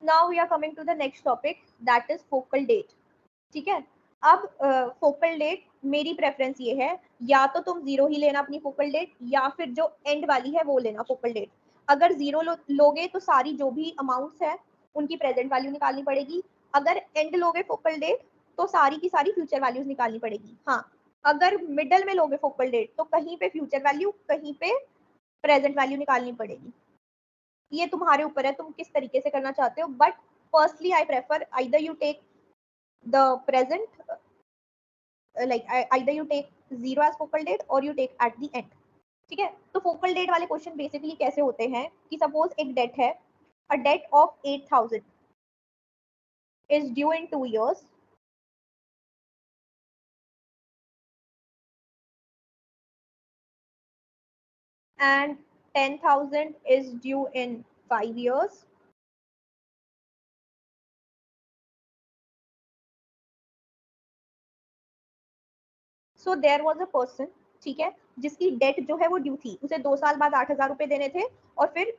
Now we are coming to the next topic, that is focal date. ठीक है, अब focal date मेरी preference ये है, या तो तुम 0 ही लेना अपनी फोकल डेट, या फिर जो एंड वाली है वो लेना फोकल डेट। अगर 0 लोगे तो सारी जो भी अमाउंट्स है उनकी प्रेजेंट वैल्यू निकालनी पड़ेगी। अगर एंड लोगे फोकल डेट तो सारी की सारी फ्यूचर वैल्यूज निकालनी पड़ेगी। हाँ, अगर मिडल में लोगे फोकल डेट तो कहीं पे फ्यूचर वैल्यू, कहीं पे प्रेजेंट वैल्यू निकालनी पड़ेगी। ये तुम्हारे ऊपर है, तुम किस तरीके से करना चाहते हो, but firstly I prefer either you take the present, like either you take 0 as focal date or you take at the end। ठीक है, तो फोकल डेट वाले क्वेश्चन बेसिकली कैसे होते हैं कि सपोज एक डेट है, a date of 8000 is due in 2 years and 10,000 is due in 5 years। So there was a person, ठीक है, जिसकी डेट जो है वो ड्यू थी, उसे 2 साल बाद 8,000 रुपए देने थे और फिर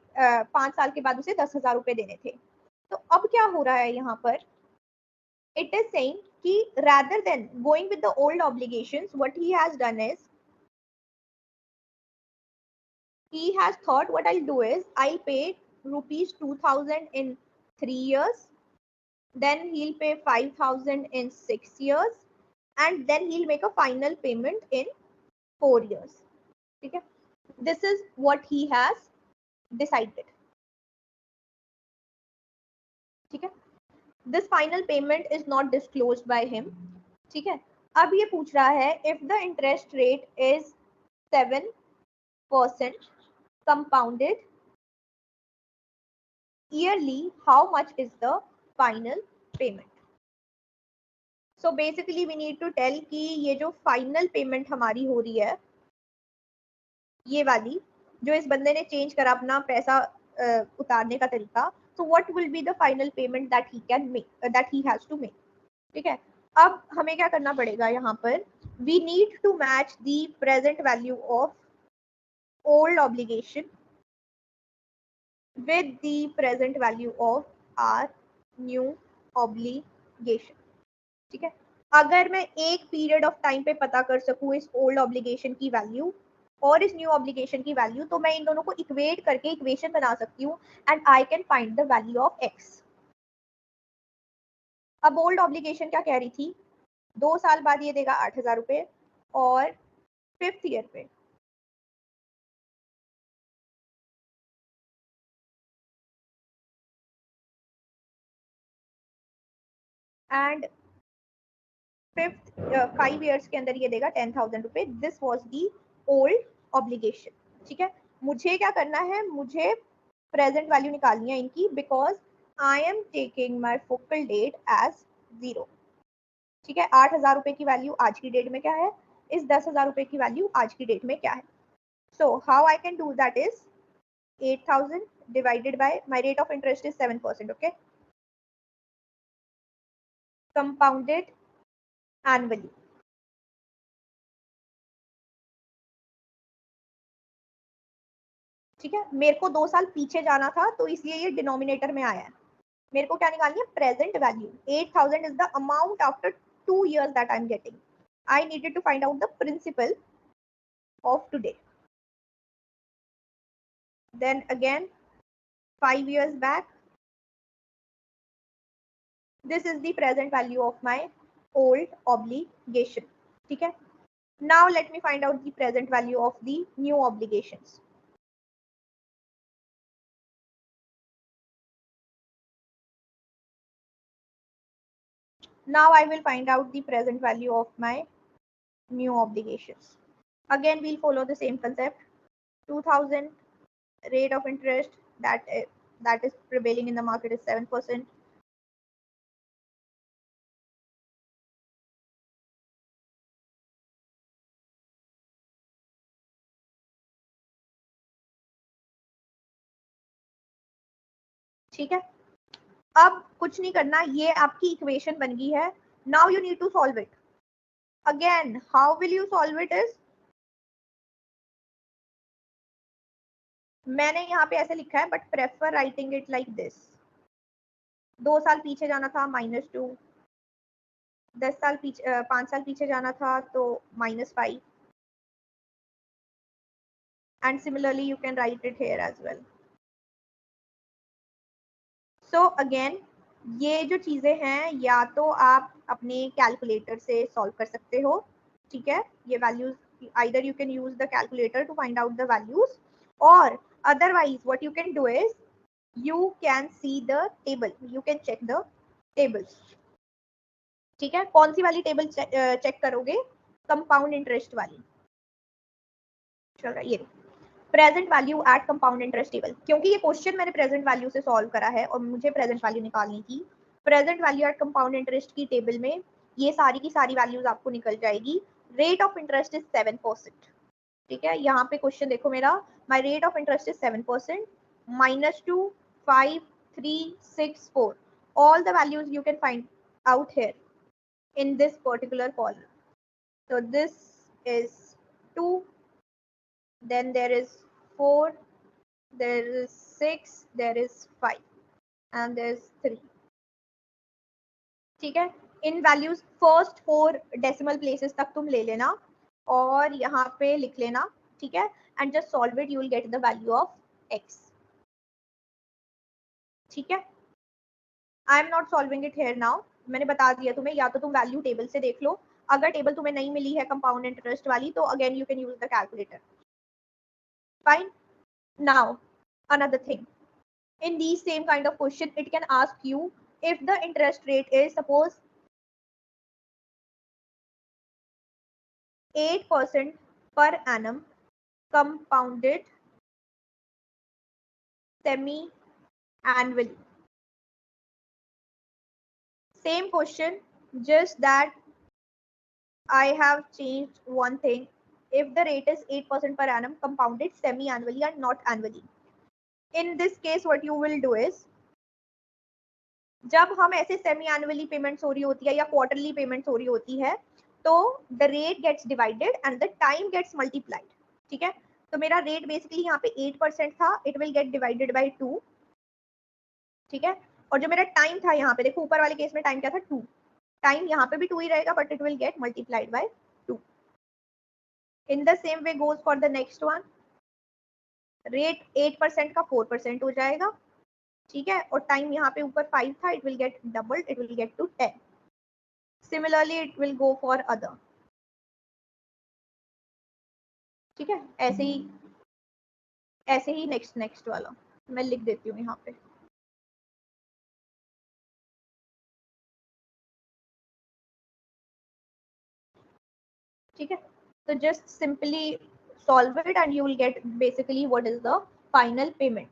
5 साल के बाद उसे 10,000 रुपए देने थे। तो अब क्या हो रहा है यहाँ पर, it is saying कि rather than going with the old obligations, what he has done is he has thought what I'll do is I'll pay rupees 2,000 in 3 years, then he'll pay 5,000 in 6 years, and then he'll make a final payment in 4 years। ठीक है, this is what he has decided। ठीक है, this final payment is not disclosed by him। ठीक है, अब ये पूछ रहा है if the interest rate is 7% compounded yearly, how much is the final payment। So basically we need to tell कि ये जो final payment हमारी हो रही है, ये वाली जो इस बंदे ने चेंज करा अपना पैसा उतारने का तरीका, so what will be the final payment that he can make, that he has to make। ठीक है, अब हमें क्या करना पड़ेगा यहाँ पर, we need to match the present value of old obligation with the present value of our new obligation। ठीक है, अगर मैं एक पीरियड ऑफ टाइम पे पता कर सकूं इस ओल्ड ऑब्लिगेशन की वैल्यू और इस न्यू ऑब्लिगेशन की वैल्यू, तो मैं इन दोनों को इक्वेट करके इक्वेशन बना सकती हूँ and I can find the value of x. अब ओल्ड ऑब्लिगेशन क्या कह रही थी, 2 साल बाद ये देगा 8,000 रुपए और 5th ईयर पे एंड 5 ईयर्स के अंदर ये देगा 10,000 रुपए। This was the old obligation. ठीक है, मुझे क्या करना है, मुझे प्रेजेंट वैल्यू निकालनी है इनकी, because I am taking my focal date as 0। ठीक है, 8,000 रुपए की वैल्यू आज की डेट में क्या है, इस 10,000 रुपए की वैल्यू आज की डेट में क्या है। So how I can do that is 8,000 divided by my rate of interest is 7%। okay, compounded annually। ठीक है, मेरे को 2 साल पीछे जाना था तो इसलिए ये डिनोमिनेटर में आया है। मेरे को क्या निकालनी है, present value. 8,000 is the amount after 2 years that I'm getting। I needed to find out the principal of today। Then again 5 years back, this is the present value of my old obligation। ठीक है, now let me find out the present value of the new obligations। Now I will find out the present value of my new obligations। Again we'll follow the same concept, 2,000 rate of interest that is prevailing in the market is 7%। ठीक है, अब कुछ नहीं करना, ये आपकी equation बन गई है। Now you need to solve it. Again how will you solve it is, मैंने यहाँ पे ऐसे लिखा है but prefer writing it like this. 2 साल पीछे जाना था -2, 10 साल पीछे 5 साल पीछे जाना था तो -5, and similarly you can write it here as well. So again ये जो चीजें हैं या तो आप अपने कैलकुलेटर से सॉल्व कर सकते हो, ठीक है, ये values either you can use the calculator to find out the values, or otherwise what you can do is you can see the table, you can check the tables, ठीक है। कौन सी वाली टेबल चेक करोगे? Compound interest वाली। चल रहा है ये present value at compound interest table, क्योंकि ये क्वेश्चन मैंने प्रेजेंट वैल्यू से सॉल्व करा है और मुझे प्रेजेंट वैल्यू निकालनी थी। Present value at compound interest की टेबल में ये सारी की सारी वैल्यूज आपको निकल जाएगी। रेट ऑफ इंटरेस्ट इज 7%, ठीक है। यहाँ पे क्वेश्चन देखो मेरा, my rate of interest is 7%, -2, 5, 3, 6, 4, all the values you can find out here in this particular column. So this is 2, then there is 4, there is 6, there is 5, and there is 3, ठीक है। इन values first 4 decimal places तक तुम ले लेना और यहाँ पे लिख लेना, ठीक है, and just solve it, you will get the value of x, ठीक है। I am not solving it here now, मैंने बता दिया तुम्हें, या तो तुम वैल्यू टेबल से देख लो, अगर टेबल तुम्हें नहीं मिली है कंपाउंड इंटरेस्ट वाली तो again you can use the calculator. Fine, now another thing, in these same kind of question it can ask you if the interest rate is suppose 8% per annum compounded semi annually. Same question, just that I have changed one thing. If the rate is 8% per annum compounded semi annually and not annually, in this case what you will do is, जब हम ऐसे semi annually payments हो रही होती है या quarterly payments हो रही होती है तो the rate gets divided and the time gets multiplied, ठीक है। तो मेरा रेट बेसिकली यहाँ पे 8% था, it will gate divided by 2, ठीक है। और जो मेरा टाइम था यहाँ पे देखो ऊपर वाले केस में टाइम क्या था 2, टाइम यहाँ पे भी 2 ही रहेगा but it will gate multiplied by 2। In the same way goes for the next one, rate 8% का 4% हो जाएगा, ठीक है, और टाइम यहाँ पे ऊपर 5 था, it will get doubled, it will get to 10। Similarly it will go for other, ठीक है। ऐसे ही नेक्स्ट वाला मैं लिख देती हूँ यहाँ पे, ठीक है। तो just simply solve it and you will get basically what is the final payment.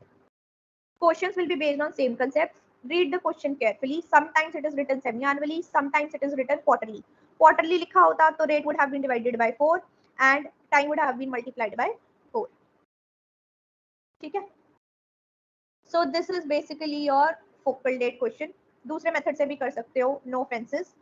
Questions will be based on same concepts. Read the question carefully. Sometimes it is written semi-annually, sometimes it is written quarterly. Quarterly लिखा होता तो rate would have been divided by 4 and time would have been multiplied by 4, ठीक है। So this is basically your focal date question. दूसरे method से भी कर सकते हो, no offenses.